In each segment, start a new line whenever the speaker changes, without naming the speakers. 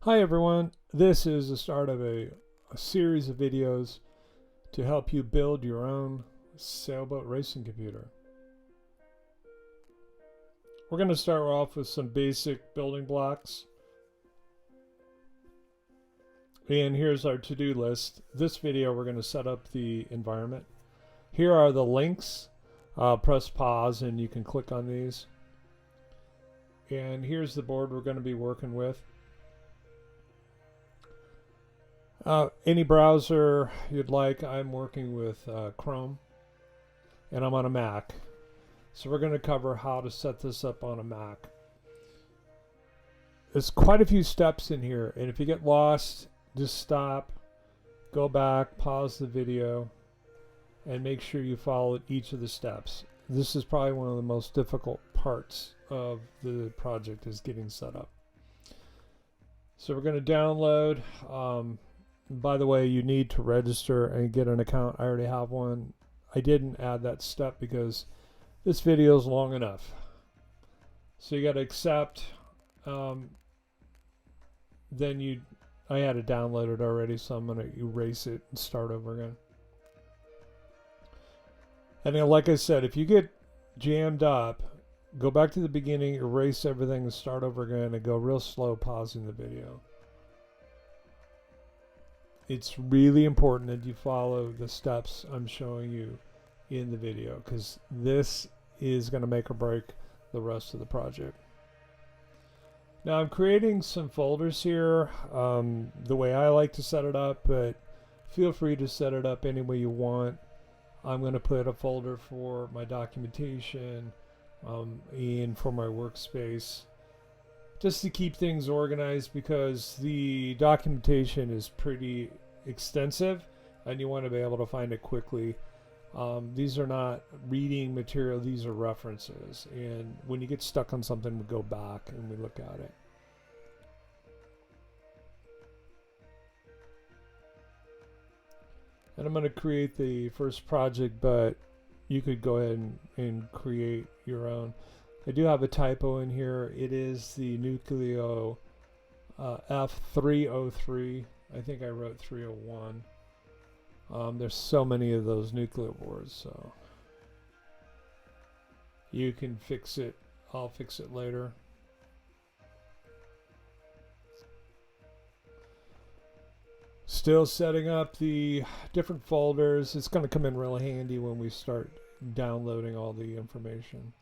Hi everyone, this is the start of a series of videos to help you build your own sailboat racing computer. We're going to start off with some basic building blocks. And here's our to-do list. This video we're going to set up the environment. Here are the links. Press pause and you can click on these. And here's the board we're going to be working with. Any browser you'd like. I'm working with Chrome and I'm on a Mac. So we're going to cover how to set this up on a Mac. There's quite a few steps in here, and if you get lost, just stop, go back, pause the video, and make sure you follow each of the steps. This is probably one of the most difficult parts of the project, is getting set up. So we're going to download. By the way, you need to register and get an account. I already have one. I didn't add that step because this video is long enough. So you got to accept. Then I had it downloaded already, so I'm going to erase it and start over again. And then, like I said, if you get jammed up, go back to the beginning, erase everything, and start over again, and go real slow, pausing the video. It's really important that you follow the steps I'm showing you in the video, because this is going to make or break the rest of the project. Now I'm creating some folders here the way I like to set it up, but feel free to set it up any way you want. I'm going to put a folder for my documentation and for my workspace, just to keep things organized, because the documentation is pretty extensive and you want to be able to find it quickly. These are not reading material, these are references, and when you get stuck on something, we go back and we look at it. And I'm going to create the first project, but you could go ahead and create your own. I do have a typo in here. It is the Nucleo F303. I think I wrote 301. There's so many of those Nucleo boards, so you can fix it. I'll fix it later. Still setting up the different folders. It's going to come in really handy when we start downloading all the information.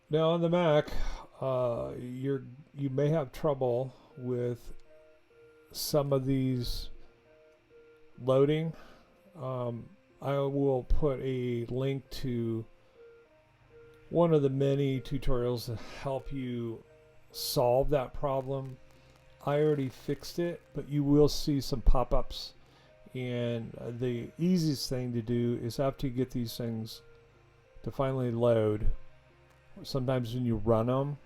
Now on the Mac, you may have trouble with some of these loading. I will put a link to one of the many tutorials to help you solve that problem. I already fixed it, but you will see some pop-ups, and the easiest thing to do is after you get these things to finally load, sometimes when you run them,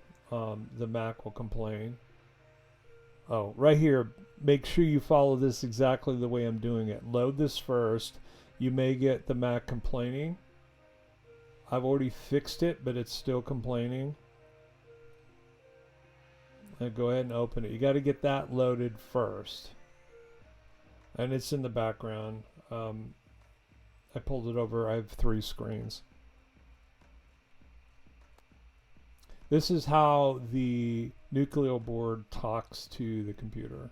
the Mac will complain. Oh, right here, make sure you follow this exactly the way I'm doing it. Load this first. You may get the Mac complaining. I've already fixed it, but it's still complaining. And go ahead and open it. You got to get that loaded first. And it's in the background. I pulled it over. I have 3 screens. This is how the Nucleo board talks to the computer.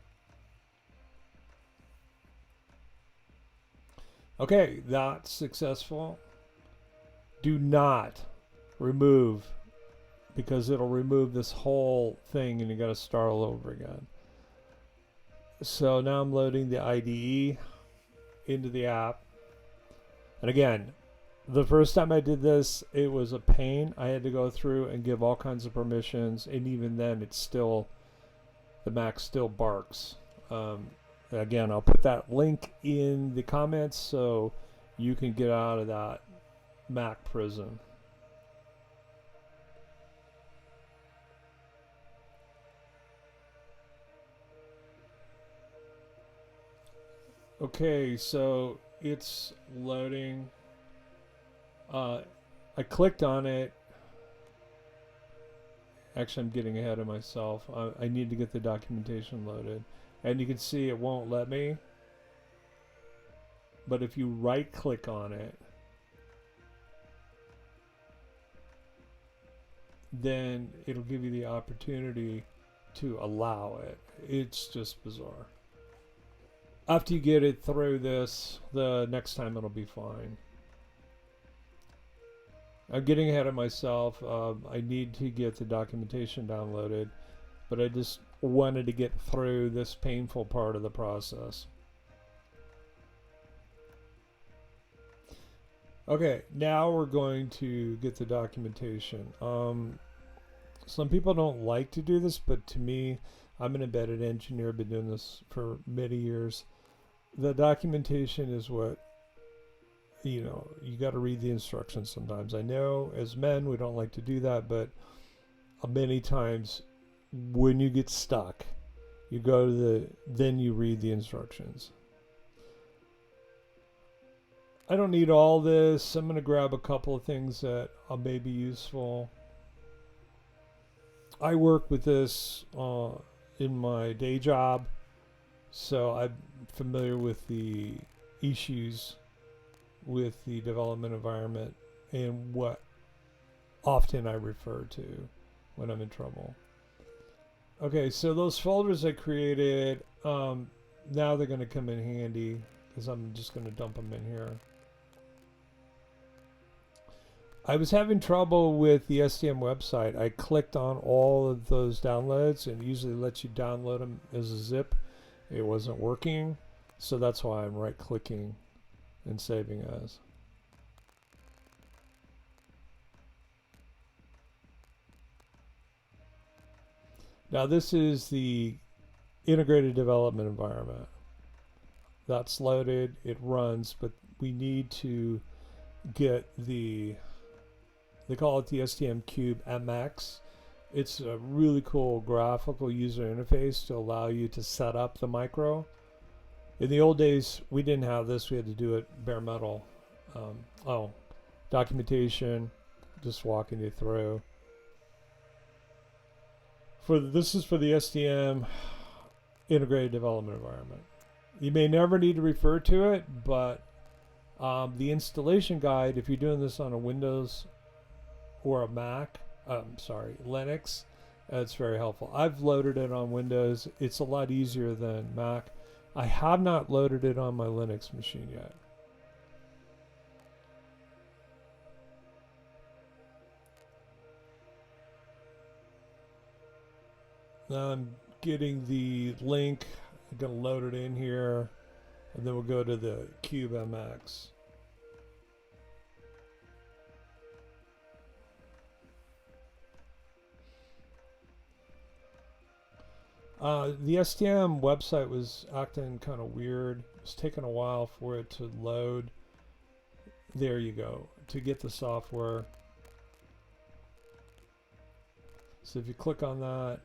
Okay, that's successful. Do not remove, because it'll remove this whole thing and you got to start all over again. So now I'm loading the IDE into the app. And again, the first time I did this, it was a pain. I had to go through and give all kinds of permissions, and even then, it's still, the Mac still barks. Again, I'll put that link in the comments so you can get out of that Mac prison. Okay, so it's loading. I clicked on it. Actually, I'm getting ahead of myself. I need to get the documentation loaded. And you can see it won't let me. But if you right click on it, then it'll give you the opportunity to allow it. It's just bizarre. After you get it through this, the next time it'll be fine. I'm getting ahead of myself. I need to get the documentation downloaded, but I just wanted to get through this painful part of the process. Okay, now we're going to get the documentation. Some people don't like to do this, but to me, I'm an embedded engineer, been doing this for many years. The documentation is what, you know, you got to read the instructions sometimes. I know as men we don't like to do that, but many times when you get stuck, you go to then you read the instructions. I don't need all this. I'm going to grab a couple of things that may be useful. I work with this in my day job, so I'm familiar with the issues with the development environment and what often I refer to when I'm in trouble. Okay, so those folders I created, now they're going to come in handy because I'm just going to dump them in here. I was having trouble with the STM website. I clicked on all of those downloads and usually lets you download them as a zip. It wasn't working, so that's why I'm right clicking and saving as. Now this is the integrated development environment. That's loaded, it runs, but we need to get the, they call it the STM Cube MX. It's a really cool graphical user interface to allow you to set up the micro. In the old days, we didn't have this. We had to do it bare metal. Documentation, just walking you through. This is for the STM integrated development environment. You may never need to refer to it, but the installation guide, if you're doing this on a Windows or a Mac, Linux, it's very helpful. I've loaded it on Windows. It's a lot easier than Mac. I have not loaded it on my Linux machine yet. Now I'm getting the link. I'm going to load it in here, and then we'll go to the Cube MX. The STM website was acting kind of weird. It was taking a while for it to load. There you go, to get the software. So if you click on that,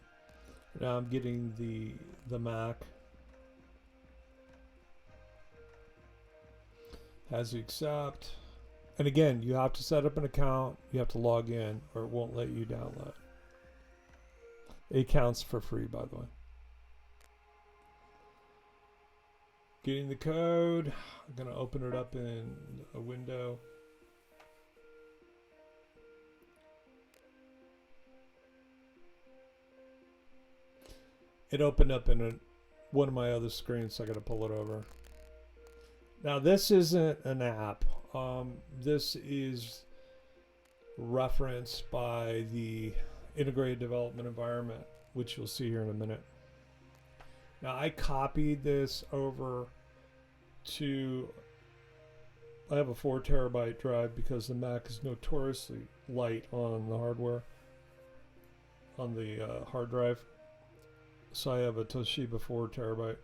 now I'm getting the Mac. Has you accept. And again, you have to set up an account. You have to log in or it won't let you download. It counts for free, by the way. Getting the code. I'm going to open it up in a window. It opened up in one of my other screens, so I got to pull it over. Now this isn't an app. This is referenced by the integrated development environment, which you'll see here in a minute. Now I copied this over to, I have a 4 terabyte drive because the Mac is notoriously light on the hardware, on the hard drive. So I have a Toshiba 4 terabyte.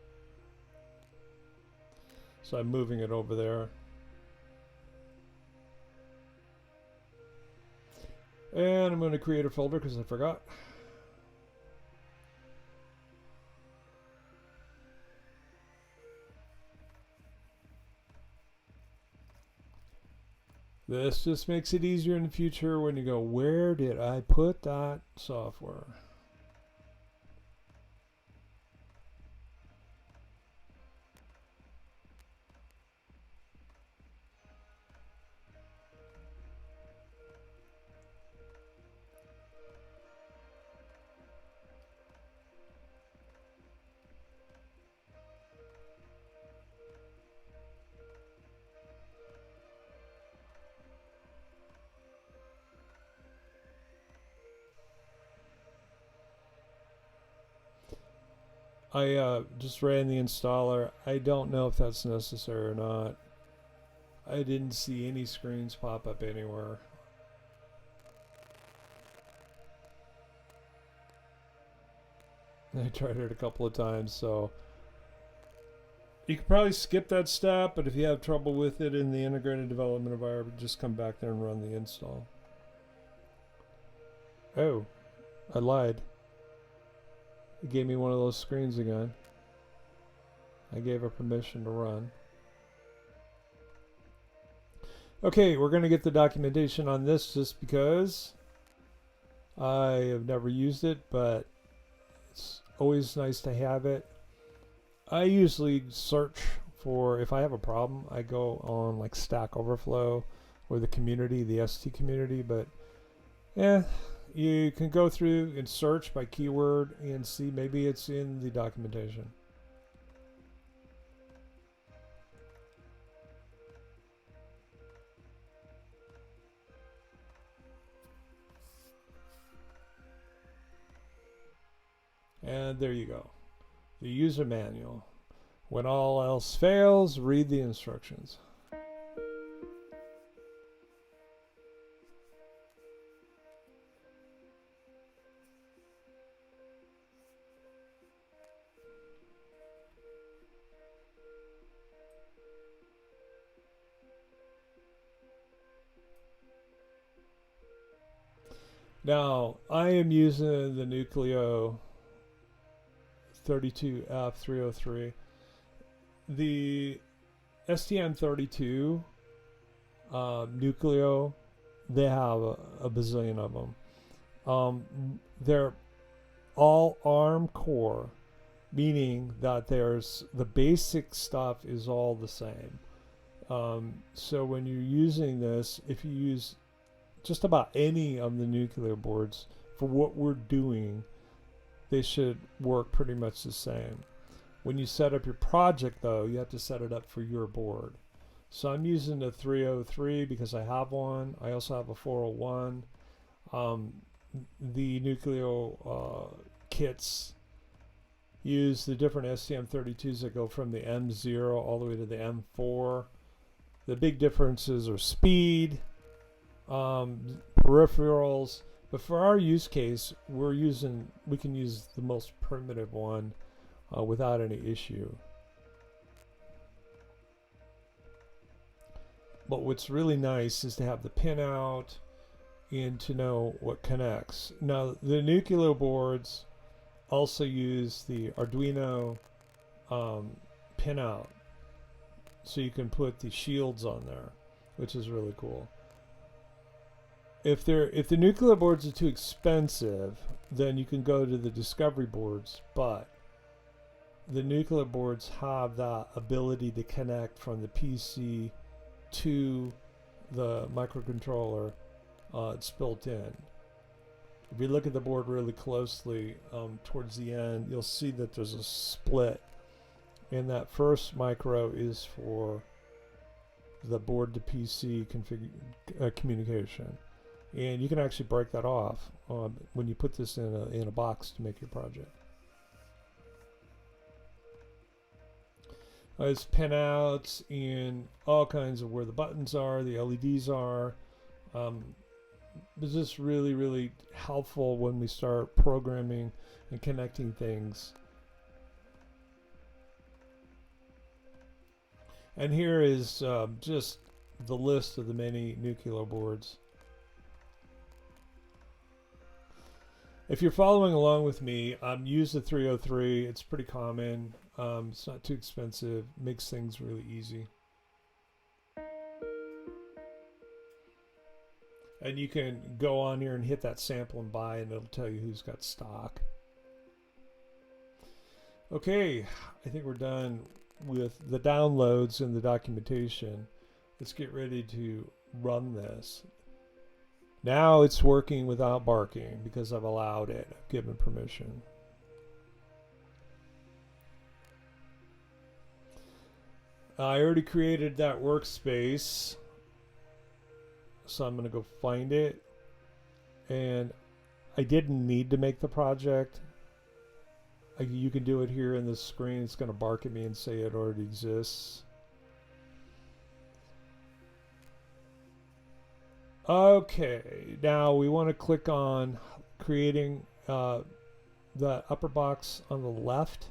So I'm moving it over there. And I'm going to create a folder because I forgot. This just makes it easier in the future when you go, where did I put that software? I just ran the installer. I don't know if that's necessary or not. I didn't see any screens pop up anywhere. I tried it a couple of times, so you could probably skip that step, but if you have trouble with it in the integrated development environment, just come back there and run the install. Oh, I lied. It gave me one of those screens again. I gave her permission to run. Okay, we're going to get the documentation on this just because I have never used it, but it's always nice to have it. I usually search for, if I have a problem, I go on like Stack Overflow or the community, the ST community, but yeah, you can go through and search by keyword and see maybe it's in the documentation. And there you go. The user manual. When all else fails, read the instructions. Now, I am using the Nucleo 32F303. The STM32 Nucleo, they have a bazillion of them. They're all ARM core, meaning that there's the basic stuff is all the same. So when you're using this, if you use just about any of the Nucleo boards for what we're doing, they should work pretty much the same. When you set up your project, though, you have to set it up for your board. So I'm using the 303 because I have one. I also have a 401. The Nucleo kits use the different STM32s that go from the M0 all the way to the M4. The big differences are speed, peripherals, but for our use case, we can use the most primitive one without any issue. But what's really nice is to have the pinout and to know what connects. Now, the Nucleo boards also use the Arduino pinout, so you can put the shields on there, which is really cool. If the Nucleo boards are too expensive, then you can go to the Discovery boards, but the Nucleo boards have that ability to connect from the PC to the microcontroller. It's built in. If you look at the board really closely, towards the end, you'll see that there's a split, and that first micro is for the board to PC communication. And you can actually break that off when you put this in a box to make your project. There's pinouts and all kinds of where the buttons are, the LEDs are. It's just really, really helpful when we start programming and connecting things. And here is just the list of the many Nucleo boards. If you're following along with me, use the 303. It's pretty common. It's not too expensive. Makes things really easy. And you can go on here and hit that sample and buy, and it'll tell you who's got stock. Okay, I think we're done with the downloads and the documentation. Let's get ready to run this. Now it's working without barking because I've allowed it. I've given permission. I already created that workspace, so I'm going to go find it. And I didn't need to make the project. You can do it here in the screen. It's going to bark at me and say it already exists. Okay, now we want to click on creating the upper box on the left.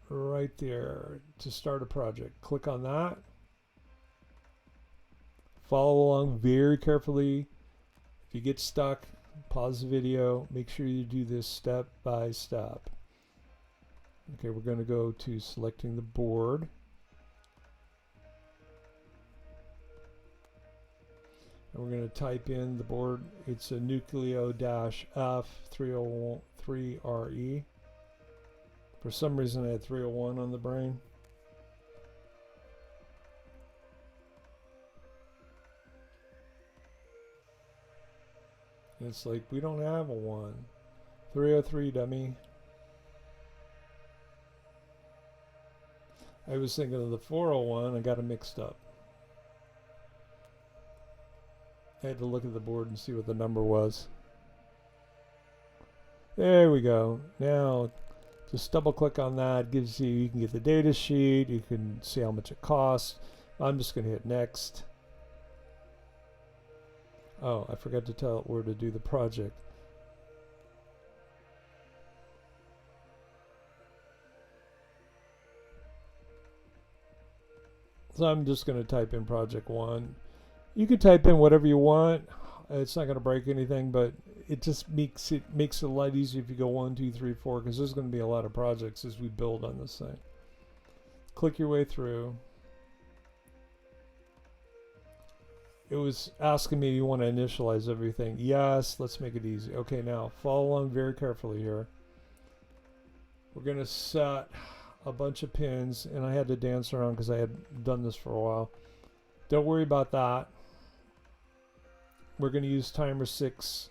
Right there to start a project. Click on that. Follow along very carefully. If you get stuck, pause the video. Make sure you do this step by step. Okay, we're going to go to selecting the board. And we're going to type in the board. It's a Nucleo-F303RE. For some reason I had 301 on the brain. And it's like, we don't have a 1. 303, dummy. I was thinking of the 401. I got it mixed up. I had to look at the board and see what the number was. There we go. Now, just double click on that. It gives you, you can get the data sheet. You can see how much it costs. I'm just going to hit next. Oh, I forgot to tell it where to do the project. So I'm just going to type in project 1. You can type in whatever you want. It's not going to break anything, but it just makes it a lot easier if you go 1, 2, 3, 4, because there's going to be a lot of projects as we build on this thing. Click your way through. It was asking me, you want to initialize everything? Yes, let's make it easy. Okay, now follow along very carefully here. We're going to set a bunch of pins, and I had to dance around because I had done this for a while. Don't worry about that. We're going to use timer 6.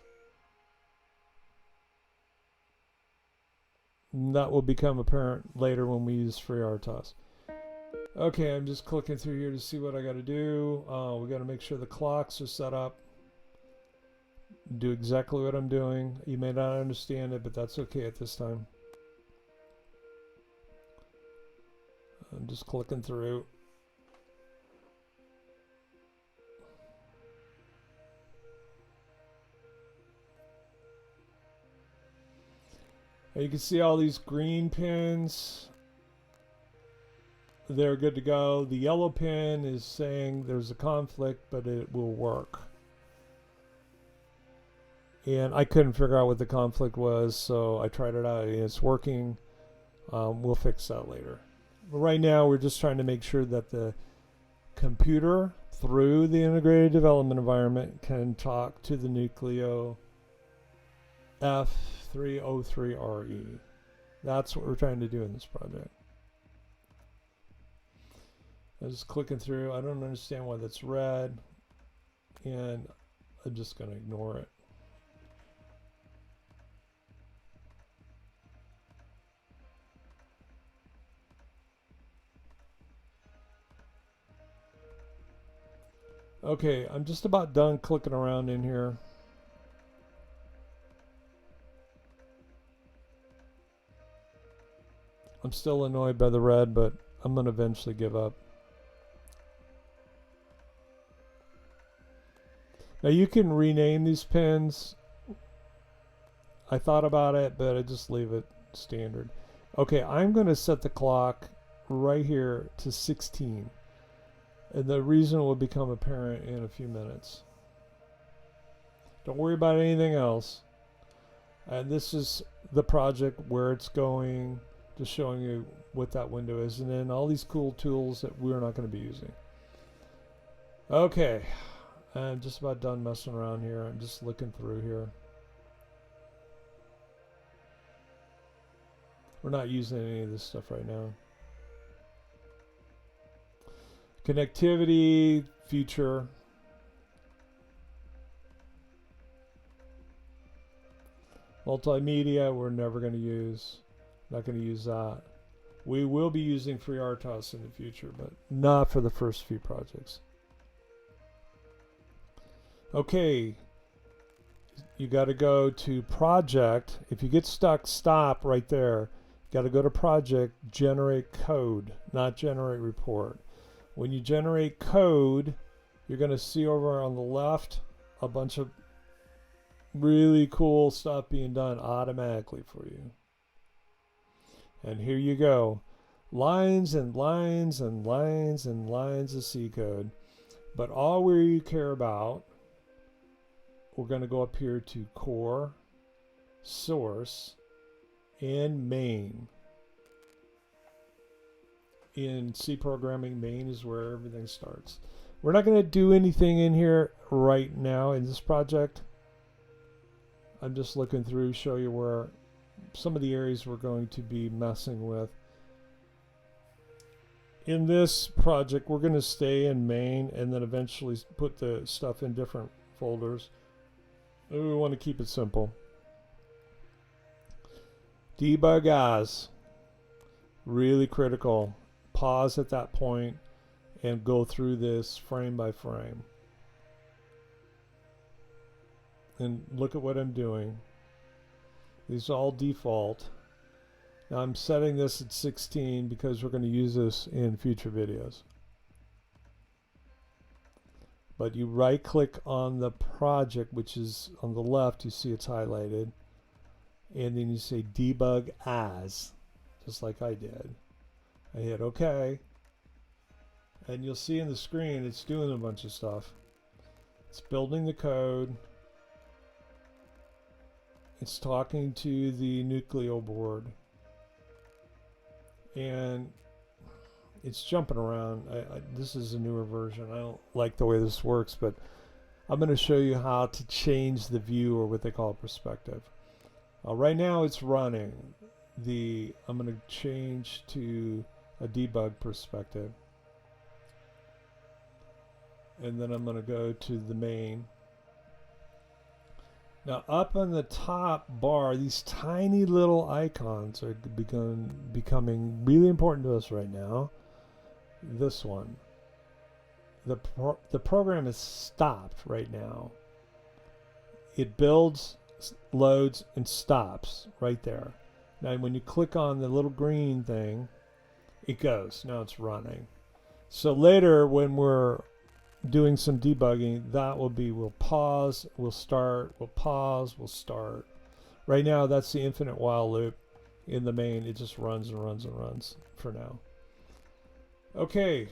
And that will become apparent later when we use FreeRTOS. Okay, I'm just clicking through here to see what I got to do. We got to make sure the clocks are set up. Do exactly what I'm doing. You may not understand it, but that's okay at this time. I'm just clicking through. You can see all these green pins. They're good to go. The yellow pin is saying there's a conflict, but it will work. And I couldn't figure out what the conflict was, so I tried it out and it's working. We'll fix that later. But right now we're just trying to make sure that the computer through the integrated development environment can talk to the Nucleo F303RE. That's what we're trying to do in this project. I'm just clicking through. I don't understand why that's red, and I'm just going to ignore it. Okay, I'm just about done clicking around in here. I'm still annoyed by the red, but I'm going to eventually give up. Now you can rename these pins. I thought about it, but I just leave it standard. Okay, I'm going to set the clock right here to 16. And the reason will become apparent in a few minutes. Don't worry about anything else. And this is the project, where it's going, just showing you what that window is. And then all these cool tools that we're not going to be using. Okay, I'm just about done messing around here. I'm just looking through here. We're not using any of this stuff right now. Connectivity, future. Multimedia, we're never going to use. Not going to use that. We will be using FreeRTOS in the future, but not for the first few projects. Okay, you got to go to project. If you get stuck, stop right there. You got to go to project, generate code, not generate report. When you generate code, you're going to see over on the left a bunch of really cool stuff being done automatically for you. And here you go. Lines and lines and lines and lines of C code. But all we care about, we're going to go up here to core, source, and main. In C programming, main is where everything starts. We're not going to do anything in here right now in this project. I'm just looking through, show you where some of the areas we're going to be messing with. In this project, we're going to stay in main and then eventually put the stuff in different folders. We want to keep it simple. Debug as. Really critical. Pause at that point and go through this frame by frame. And look at what I'm doing. These are all default. Now I'm setting this at 16 because we're going to use this in future videos. But you right click on the project, which is on the left, you see it's highlighted. And then you say debug as, just like I did. I hit OK. And you'll see in the screen it's doing a bunch of stuff. It's building the code. It's talking to the Nucleo board. And it's jumping around. This is a newer version. I don't like the way this works, but I'm going to show you how to change the view, or what they call perspective. Right now it's running. I'm going to change to a debug perspective. And then I'm going to go to the main. Now up on the top bar, these tiny little icons are becoming really important to us right now. This one. The program is stopped right now. It builds, loads, and stops right there. Now when you click on the little green thing, it goes. Now it's running. So later when we're doing some debugging, that will be, we'll pause, we'll start, we'll pause, we'll start. Right now that's the infinite while loop in the main. It just runs and runs and runs for now. Okay,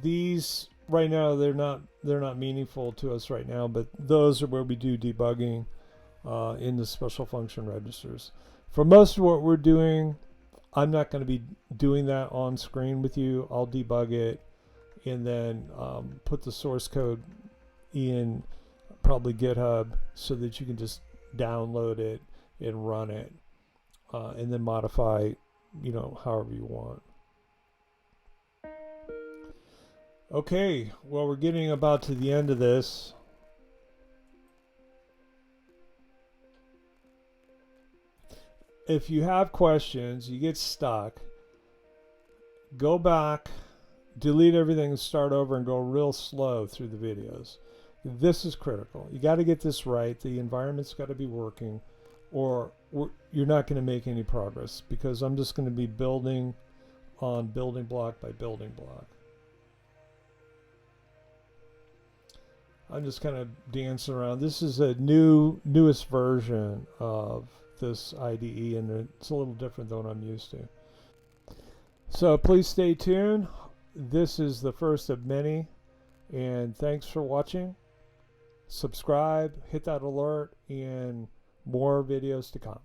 these right now they're not meaningful to us right now, but those are where we do debugging in the special function registers. For most of what we're doing, I'm not going to be doing that on screen with you. I'll debug it and then put the source code in probably GitHub so that you can just download it and run it and then modify, however you want. Okay, well, we're getting about to the end of this. If you have questions, you get stuck, go back, delete everything and start over and go real slow through the videos. This is critical. You got to get this right. The environment's got to be working, or you're not going to make any progress, because I'm just going to be building on building block by building block. I'm just kind of dancing around. This is a newest version of this IDE, and it's a little different than what I'm used to. So please stay tuned. This is the first of many, and thanks for watching. Subscribe, hit that alert, and more videos to come.